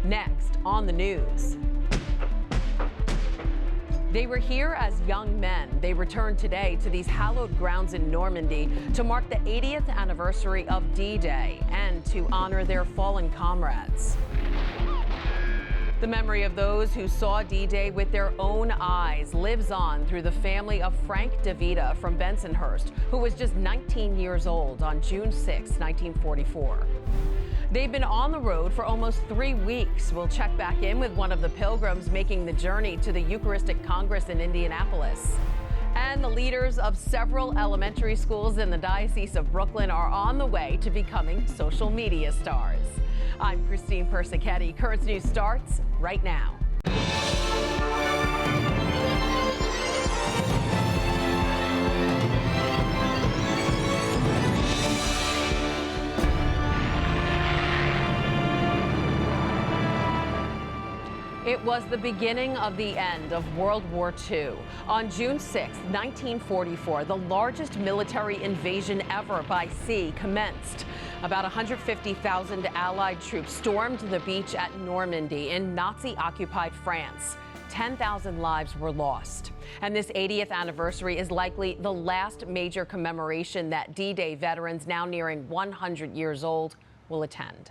Next on the news. They were here as young men. They returned today to these hallowed grounds in Normandy to mark the 80th anniversary of D-Day and to honor their fallen comrades. The memory of those who saw D-Day with their own eyes lives on through the family of Frank DeVita from Bensonhurst, who was just 19 years old on June 6, 1944. They've been on the road for almost 3 weeks. We'll check back in with one of the pilgrims making the journey to the Eucharistic Congress in Indianapolis. And the leaders of several elementary schools in the Diocese of Brooklyn are on the way to becoming social media stars. I'm Christine Persichetti. Currents News starts right now. It was the beginning of the end of World War II. On June 6, 1944, the largest military invasion ever by sea commenced. About 150,000 Allied troops stormed the beach at Normandy in Nazi-occupied France. 10,000 lives were lost. And this 80th anniversary is likely the last major commemoration that D-Day veterans, now nearing 100 years old, will attend.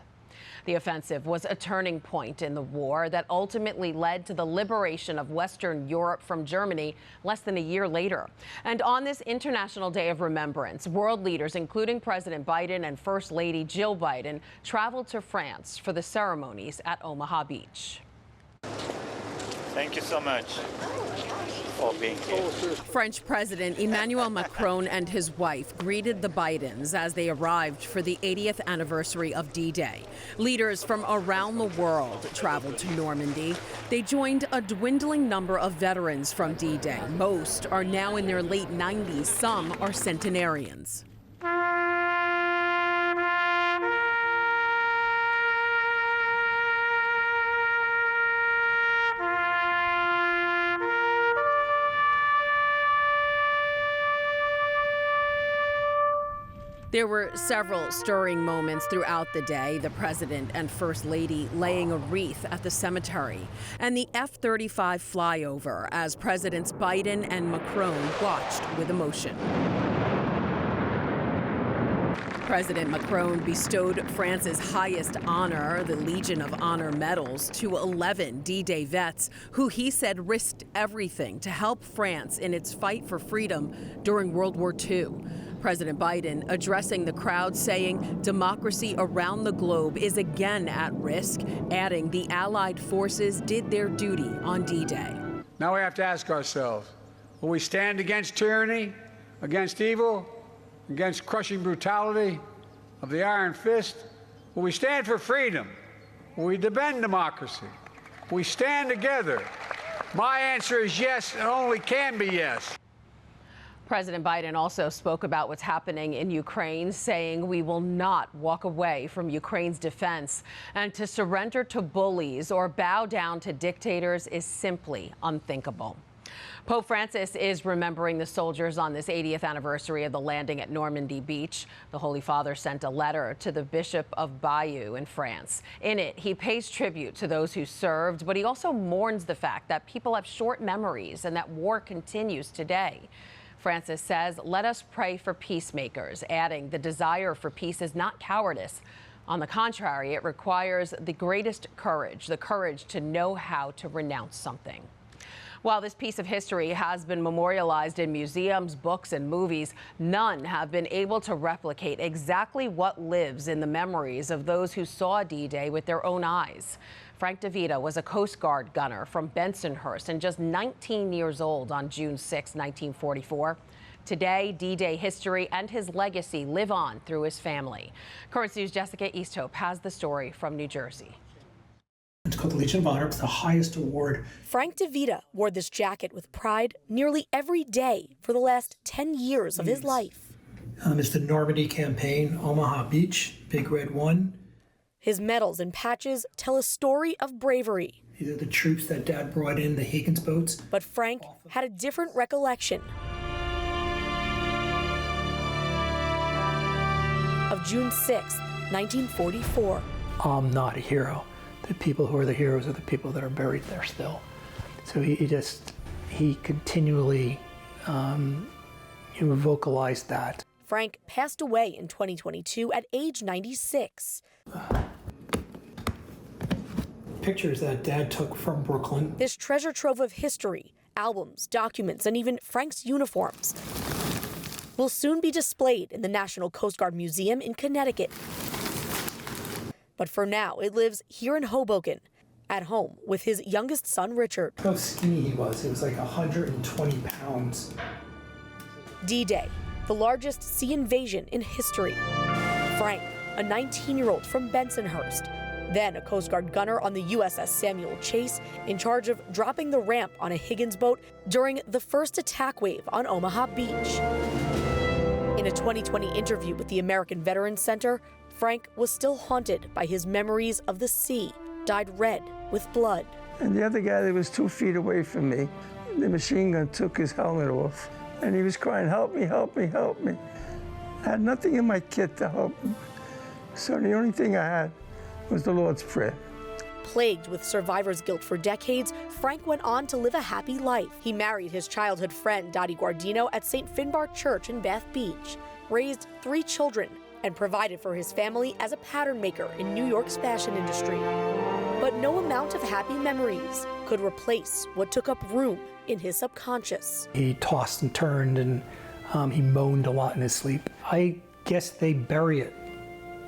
The offensive was a turning point in the war that ultimately led to the liberation of Western Europe from Germany less than a year later. And on this International Day of Remembrance, world leaders, including President Biden and First Lady Jill Biden, traveled to France for the ceremonies at Omaha Beach. Thank you so much for being here. French President Emmanuel Macron and his wife greeted the Bidens as they arrived for the 80th anniversary of D-Day. Leaders from around the world traveled to Normandy. They joined a dwindling number of veterans from D-Day. Most are now in their late 90s. Some are centenarians. There were several stirring moments throughout the day, the president and first lady laying a wreath at the cemetery, and the F-35 flyover as Presidents Biden and Macron watched with emotion. President Macron bestowed France's highest honor, the Legion of Honor medals, to 11 D-Day vets who he said risked everything to help France in its fight for freedom during World War II. President Biden addressing the crowd saying democracy around the globe is again at risk, adding the Allied forces did their duty on D-Day. Now we have to ask ourselves, will we stand against tyranny, against evil, against crushing brutality of the iron fist? Will we stand for freedom? Will we defend democracy? Will we stand together? My answer is yes, and only can be yes. President Biden also spoke about what's happening in Ukraine, saying we will not walk away from Ukraine's defense, and to surrender to bullies or bow down to dictators is simply unthinkable. Pope Francis is remembering the soldiers on this 80th anniversary of the landing at Normandy Beach. The Holy Father sent a letter to the Bishop of Bayeux in France. In it, he pays tribute to those who served, but he also mourns the fact that people have short memories and that war continues today. Francis says, let us pray for peacemakers, adding the desire for peace is not cowardice. On the contrary, it requires the greatest courage, the courage to know how to renounce something. While this piece of history has been memorialized in museums, books, and movies, none have been able to replicate exactly what lives in the memories of those who saw D-Day with their own eyes. Frank DeVita was a Coast Guard gunner from Bensonhurst and just 19 years old on June 6, 1944. Today, D-Day history and his legacy live on through his family. Currents News' Jessica Easthope has the story from New Jersey. It's called the Legion of Honor. It's the highest award. Frank DeVita wore this jacket with pride nearly every day for the last 10 years of his life. It's the Normandy campaign, Omaha Beach, Big Red 1. His medals and patches tell a story of bravery. These are the troops that Dad brought in, the Higgins boats. But Frank had a different recollection of June 6, 1944. I'm not a hero. the people who are the heroes are the people that are buried there still. So he continually vocalized that. Frank passed away in 2022 at age 96. Pictures that Dad took from Brooklyn. This treasure trove of history, albums, documents, and even Frank's uniforms will soon be displayed in the National Coast Guard Museum in Connecticut. But for now, it lives here in Hoboken, at home with his youngest son, Richard. How skinny he was. It was like 120 pounds. D-Day, the largest sea invasion in history. Frank, a 19-year-old from Bensonhurst, then a Coast Guard gunner on the USS Samuel Chase, in charge of dropping the ramp on a Higgins boat during the first attack wave on Omaha Beach. In a 2020 interview with the American Veterans Center, Frank was still haunted by his memories of the sea, dyed red with blood. And the other guy that was 2 feet away from me, the machine gun took his helmet off, and he was crying, "Help me, help me, help me." I had nothing in my kit to help him. So the only thing I had was the Lord's Prayer. Plagued with survivor's guilt for decades, Frank went on to live a happy life. He married his childhood friend, Dottie Guardino, at St. Finbar Church in Bath Beach, raised 3 children, and provided for his family as a pattern maker in New York's fashion industry. But no amount of happy memories could replace what took up room in his subconscious. He tossed and turned, and he moaned a lot in his sleep. I guess they bury it.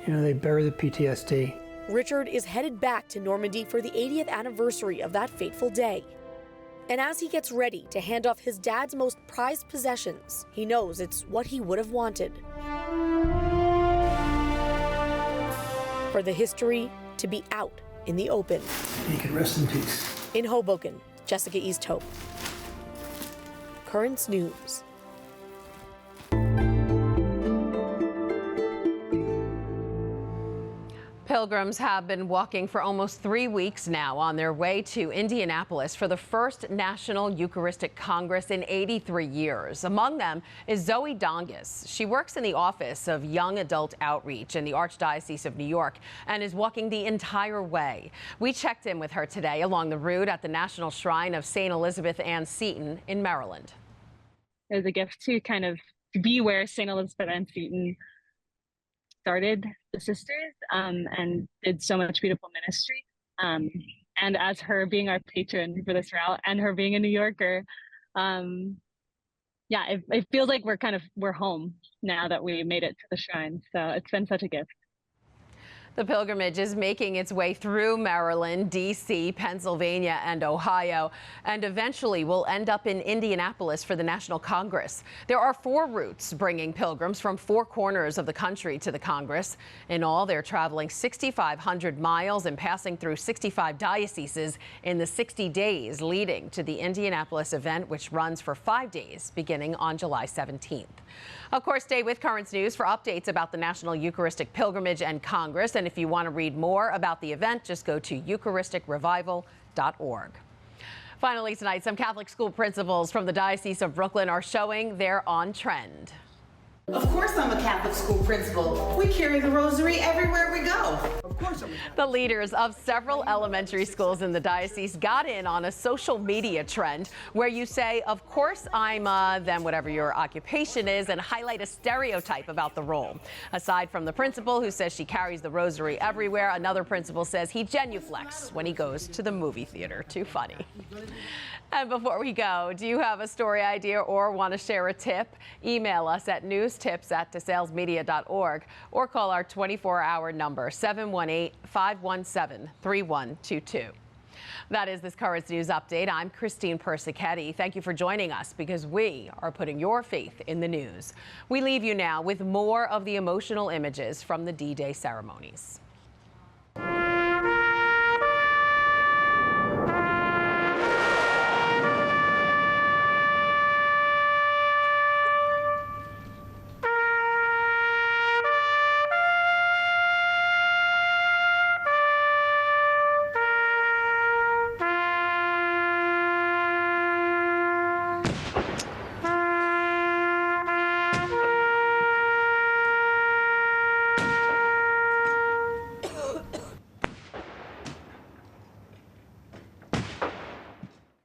They bury the PTSD. Richard is headed back to Normandy for the 80th anniversary of that fateful day. And as he gets ready to hand off his dad's most prized possessions, he knows it's what he would have wanted. For the history to be out in the open. He can rest in peace. In Hoboken, Jessica Easthope, Currents News. Pilgrims have been walking for almost 3 weeks now on their way to Indianapolis for the first National Eucharistic Congress in 83 years. Among them is Zoe Dongus. She works in the Office of Young Adult Outreach in the Archdiocese of New York and is walking the entire way. We checked in with her today along the route at the National Shrine of St. Elizabeth Ann Seton in Maryland. It was a gift to kind of be where St. Elizabeth Ann Seton started the sisters and did so much beautiful ministry. And as her being our patron for this route and her being a New Yorker, it feels like we're home now that we made it to the shrine. So it's been such a gift. The pilgrimage is making its way through Maryland, D.C., Pennsylvania, and Ohio, and eventually will end up in Indianapolis for the National Congress. There are 4 routes bringing pilgrims from 4 corners of the country to the Congress. In all, they're traveling 6,500 miles and passing through 65 dioceses in the 60 days leading to the Indianapolis event, which runs for 5 days beginning on July 17th. Of course, stay with Currents News for updates about the National Eucharistic Pilgrimage and Congress. And if you want to read more about the event, just go to eucharisticrevival.org. Finally tonight, some Catholic school principals from the Diocese of Brooklyn are showing they're on trend. Of course I'm a Catholic school principal. We carry the rosary everywhere we go. Of course I'm a Catholic. The leaders of several elementary schools in the diocese got in on a social media trend where you say, of course I'm then whatever your occupation is, and highlight a stereotype about the role. Aside from the principal who says she carries the rosary everywhere, another principal says he genuflects when he goes to the movie theater. Too funny. And before we go, do you have a story idea or want to share a tip? Email us at newstips@desalesmedia.org or call our 24-hour number 718-517-3122. That is this Currents News Update. I'm Christine Persichetti. Thank you for joining us because we are putting your faith in the news. We leave you now with more of the emotional images from the D-Day ceremonies.